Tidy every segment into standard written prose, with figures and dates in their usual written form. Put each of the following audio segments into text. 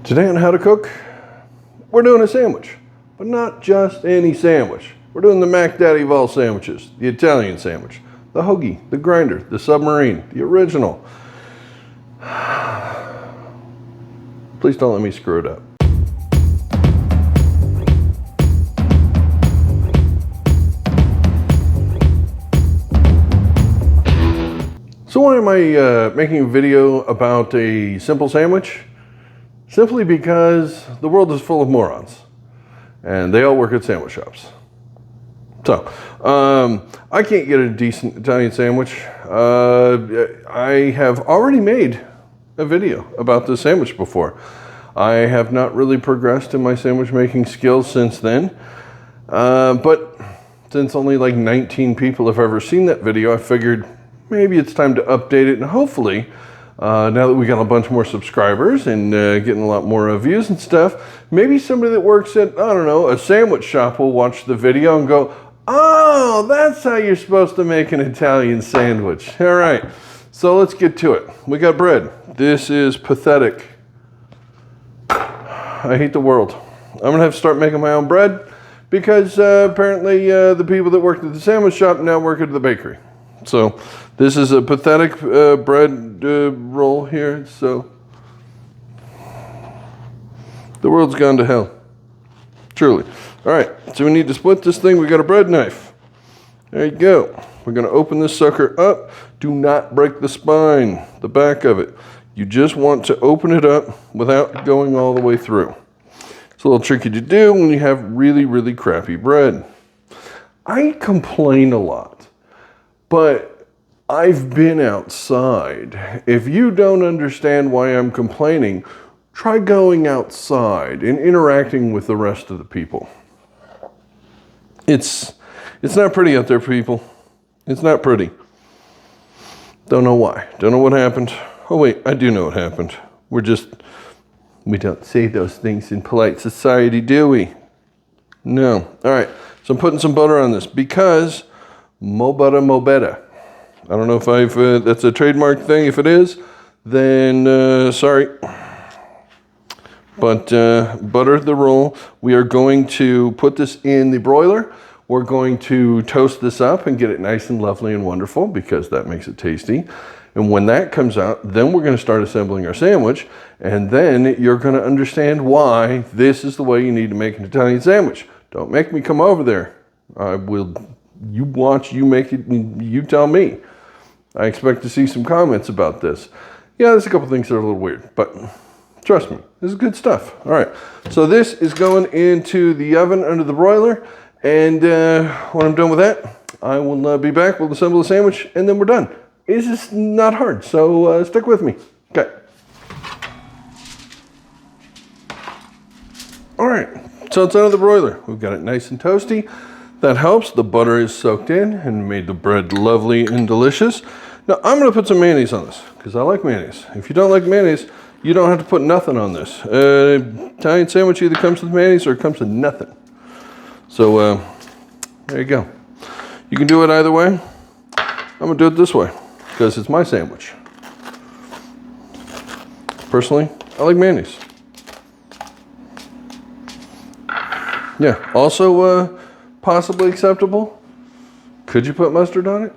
Today on How to Cook, we're doing a sandwich, but not just any sandwich. We're doing the Mac Daddy of all sandwiches, the Italian sandwich, the hoagie, the grinder, the submarine, the original. Please don't let me screw it up. So why am I making a video about a simple sandwich? Simply because the world is full of morons, and they all work at sandwich shops. So, I can't get a decent Italian sandwich. I have already made a video about this sandwich before. I have not really progressed in my sandwich making skills since then, but since only like 19 people have ever seen that video, I figured maybe it's time to update it, and hopefully, now that we got a bunch more subscribers and getting a lot more views and stuff, maybe somebody that works at, I don't know, a sandwich shop will watch the video and go, oh, that's how you're supposed to make an Italian sandwich. All right, so let's get to it. We got bread. This is pathetic. I hate the world. I'm going to have to start making my own bread because apparently the people that worked at the sandwich shop now work at the bakery. So this is a pathetic bread roll here. So the world's gone to hell. Truly. All right, so we need to split this thing. We got a bread knife. There you go. We're going to open this sucker up. Do not break the spine, the back of it. You just want to open it up without going all the way through. It's a little tricky to do when you have really, really crappy bread. I complain a lot, but I've been outside. If you don't understand why I'm complaining, try going outside and interacting with the rest of the people. It's not pretty out there, people. It's not pretty. Don't know why. Don't know what happened. Oh wait, I do know what happened. We don't say those things in polite society, do we? No. All right, so I'm putting some butter on this because mo butter, mo better. I don't know if that's a trademark thing. If it is, then sorry. But butter the roll. We are going to put this in the broiler. We're going to toast this up and get it nice and lovely and wonderful because that makes it tasty. And when that comes out, then we're going to start assembling our sandwich. And then you're going to understand why this is the way you need to make an Italian sandwich. Don't make me come over there. I will. You watch, you make it, you tell me. I expect to see some comments about this. Yeah, there's a couple things that are a little weird, but trust me, this is good stuff. All right, so this is going into the oven under the broiler, and when I'm done with that, I will be back. We'll assemble the sandwich, and then we're done. It's just not hard, so stick with me. Okay. All right, so it's under the broiler. We've got it nice and toasty. That helps. The butter is soaked in and made the bread lovely and delicious. Now, I'm going to put some mayonnaise on this because I like mayonnaise. If you don't like mayonnaise, you don't have to put nothing on this. Italian sandwich either comes with mayonnaise or it comes with nothing. So, there you go. You can do it either way. I'm going to do it this way because it's my sandwich. Personally, I like mayonnaise. Yeah, also possibly acceptable. Could you put mustard on it?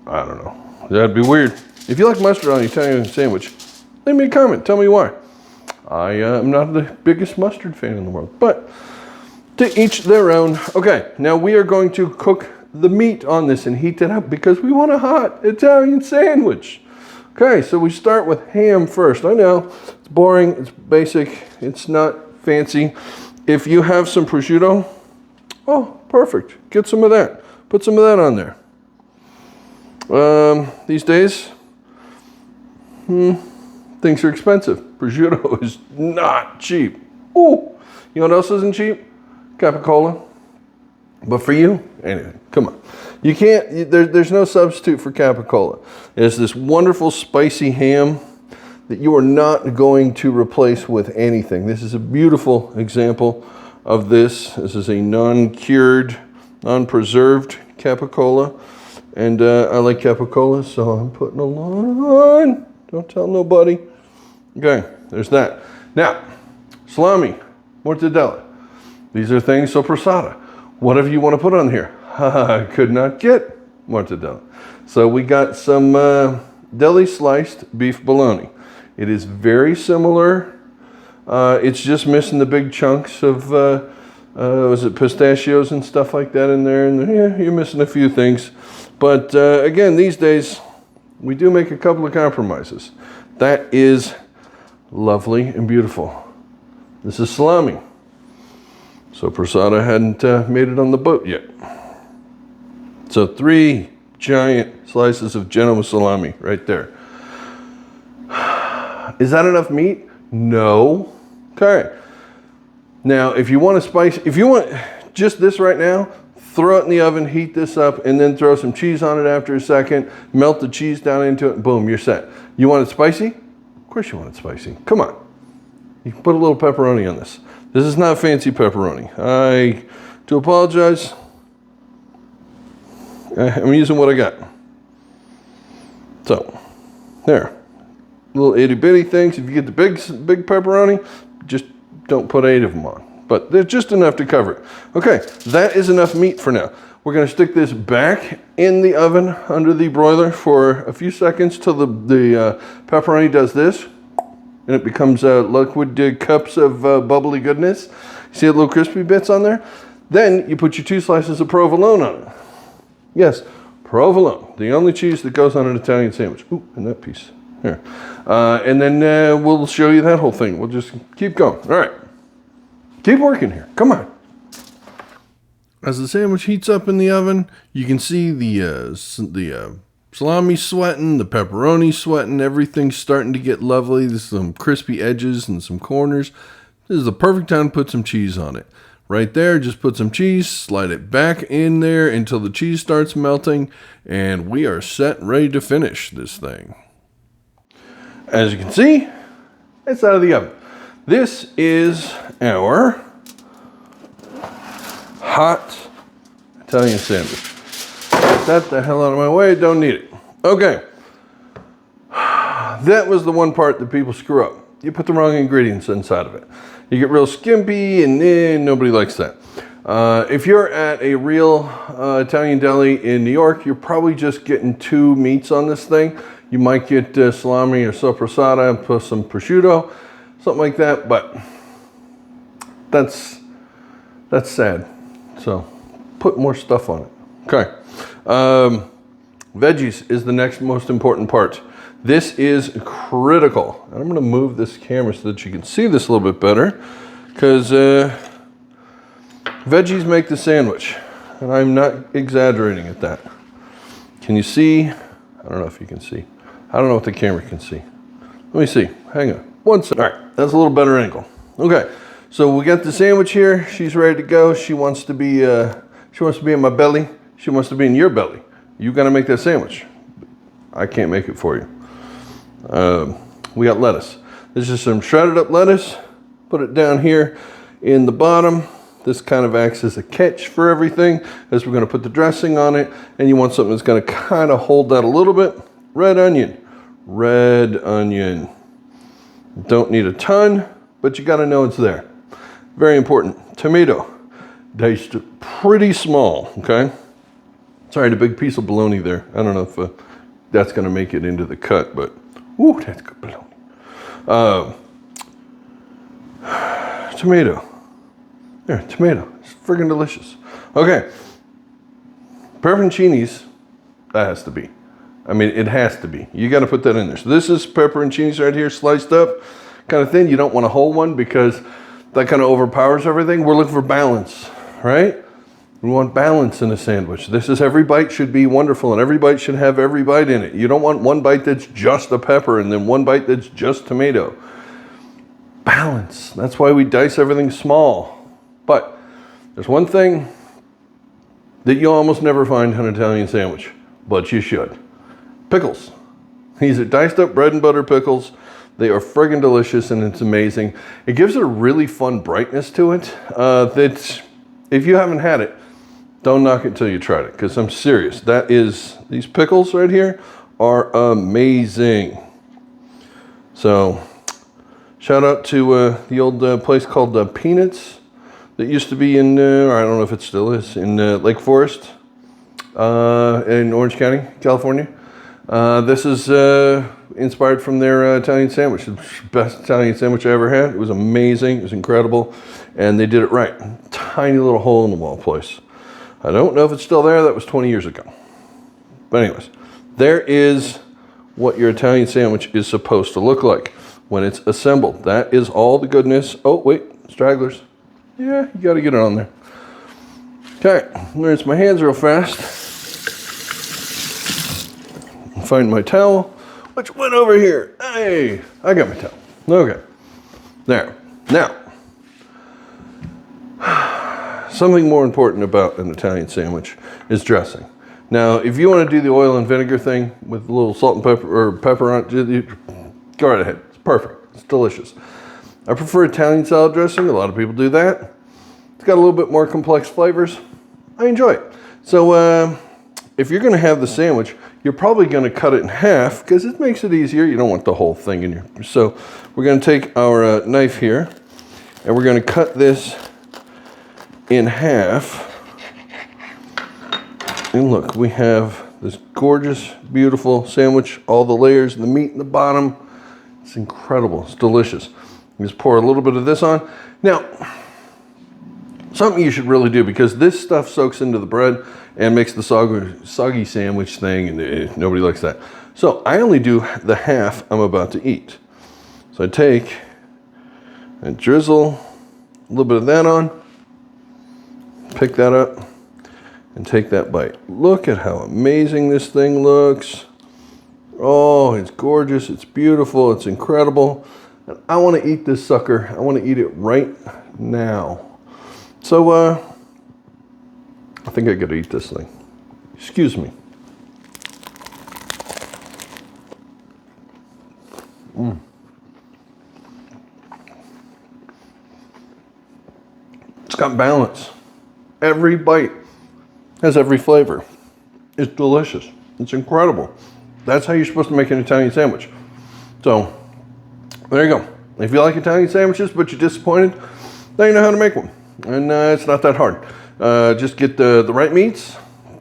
I don't know. That'd be weird. If you like mustard on an Italian sandwich, leave me a comment. Tell me why. I am not the biggest mustard fan in the world, but to each their own. Okay, now we are going to cook the meat on this and heat it up because we want a hot Italian sandwich. Okay, so we start with ham first. I know, it's boring, it's basic, it's not fancy. If you have some prosciutto, oh, perfect. Get some of that. Put some of that on there. These days, things are expensive. Prosciutto is not cheap. Ooh, you know what else isn't cheap? Capicola. But for you, anything. Come on. You can't, there's no substitute for capicola. It's this wonderful spicy ham that you are not going to replace with anything. This is a beautiful example of this. This is a non-cured, non-preserved capicola. And I like capicola, so I'm putting a lot on. Don't tell nobody. Okay, there's that. Now, salami, mortadella. These are things soppressata. Whatever you want to put on here. I could not get mortadella. So we got some deli sliced beef bologna. It is very similar. It's just missing the big chunks of, was it pistachios and stuff like that in there? And yeah, you're missing a few things. But again, these days, we do make a couple of compromises. That is lovely and beautiful. This is salami. So Prasada hadn't made it on the boat yet. So 3 giant slices of Genoa salami right there. Is that enough meat? No. Okay. Now, if you want to spice, if you want just this right now, throw it in the oven, heat this up, and then throw some cheese on it after a second, melt the cheese down into it, boom, you're set. You want it spicy? Of course you want it spicy. Come on. You can put a little pepperoni on this. This is not fancy pepperoni. I do apologize. I'm using what I got. So, there. Little itty bitty things. If you get the big pepperoni, just don't put 8 of them on. But they're just enough to cover it. Okay, that is enough meat for now. We're going to stick this back in the oven under the broiler for a few seconds till the pepperoni does this. And it becomes liquid cups of bubbly goodness. See the little crispy bits on there? Then you put your 2 slices of provolone on it. Yes, provolone, the only cheese that goes on an Italian sandwich. Ooh, and that piece. Here. And then we'll show you that whole thing. We'll just keep going. All right. Keep working here. Come on. As the sandwich heats up in the oven, you can see the salami sweating, the pepperoni sweating, everything's starting to get lovely. There's some crispy edges and some corners. This is the perfect time to put some cheese on it. Right there, just put some cheese, slide it back in there until the cheese starts melting, and we are set and ready to finish this thing. As you can see, it's out of the oven. This is our hot Italian sandwich. Get that the hell out of my way, don't need it. Okay. That was the one part that people screw up. You put the wrong ingredients inside of it. You get real skimpy and nobody likes that. If you're at a real Italian deli in New York, you're probably just getting 2 meats on this thing. You might get salami or soppressata and put some prosciutto, something like that, but that's sad. So put more stuff on it. Okay. Veggies is the next most important part. This is critical. And I'm going to move this camera so that you can see this a little bit better, because veggies make the sandwich, and I'm not exaggerating at that. Can you see? I don't know if you can see. I don't know what the camera can see. Let me see. Hang on. 1 second. All right, that's a little better angle. Okay, so we got the sandwich here. She's ready to go. She wants to be in my belly. She wants to be in your belly. You got to make that sandwich. I can't make it for you. We got lettuce. This is some shredded up lettuce. Put it down here in the bottom. This kind of acts as a catch for everything, as we're going to put the dressing on it. And you want something that's going to kind of hold that a little bit. Red onion. Red onion. Don't need a ton, but you got to know it's there. Very important. Tomato. Diced pretty small, okay? Sorry, the big piece of bologna there. I don't know if that's going to make it into the cut, but ooh, that's good bologna. Tomato. There, tomato. It's friggin' delicious. Okay. Pepperoncinis, that has to be. I mean, it has to be. You got to put that in there. So this is pepperoncinis right here, sliced up, kind of thin. You don't want a whole one because that kind of overpowers everything. We're looking for balance, right? We want balance in a sandwich. This is, every bite should be wonderful, and every bite should have every bite in it. You don't want one bite that's just a pepper and then one bite that's just tomato. Balance. That's why we dice everything small. But there's one thing that you almost never find on an Italian sandwich, but you should. Pickles. These are diced up bread and butter pickles. They are friggin' delicious, and it's amazing. It gives it a really fun brightness to it that, if you haven't had it, don't knock it till you tried it, because I'm serious. These pickles right here are amazing. So Shout out to the old place called Peanuts that used to be in, or I don't know if it still is, in Lake Forest in Orange County, California. This is inspired from their Italian sandwich. The best Italian sandwich I ever had. It was amazing. It was incredible. And they did it right. Tiny little hole in the wall place. I don't know if it's still there. That was 20 years ago. But anyways, there is what your Italian sandwich is supposed to look like when it's assembled. That is all the goodness. Oh, wait, stragglers. Yeah, you got to get it on there. Okay, rinse my hands real fast. Find my towel, which went over here. Hey, I got my towel. Okay, there. Now, something more important about an Italian sandwich is dressing. Now, if you want to do the oil and vinegar thing with a little salt and pepper on it, go right ahead. It's perfect. It's delicious. I prefer Italian salad dressing. A lot of people do that. It's got a little bit more complex flavors. I enjoy it. So if you're going to have the sandwich, you're probably going to cut it in half because it makes it easier. You don't want the whole thing in your... So we're going to take our knife here and we're going to cut this in half. And look, we have this gorgeous, beautiful sandwich, all the layers, the meat in the bottom. It's incredible. It's delicious. You just pour a little bit of this on. Now, something you should really do, because this stuff soaks into the bread and makes the soggy sandwich thing, and nobody likes that. So I only do the half I'm about to eat. So I take and drizzle a little bit of that on, pick that up, and take that bite. Look at how amazing this thing looks. Oh, it's gorgeous, it's beautiful, it's incredible. And I want to eat this sucker. I want to eat it right now. So, I think I got to eat this thing. Excuse me. It's got balance. Every bite has every flavor. It's delicious. It's incredible. That's how you're supposed to make an Italian sandwich. So, there you go. If you like Italian sandwiches, but you're disappointed, now you know how to make one. And it's not that hard. Just get the right meats,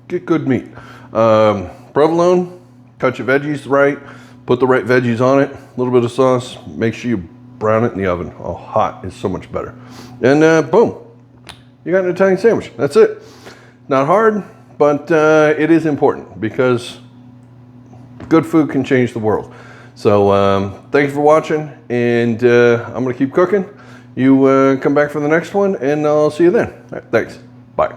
get good meat. Provolone, cut your veggies right, put the right veggies on it, a little bit of sauce, make sure you brown it in the oven. Oh, hot is so much better. And boom, you got an Italian sandwich. That's it. Not hard, but it is important because good food can change the world. So thank you for watching, and I'm going to keep cooking. You come back for the next one, and I'll see you then. All right, thanks. Bye.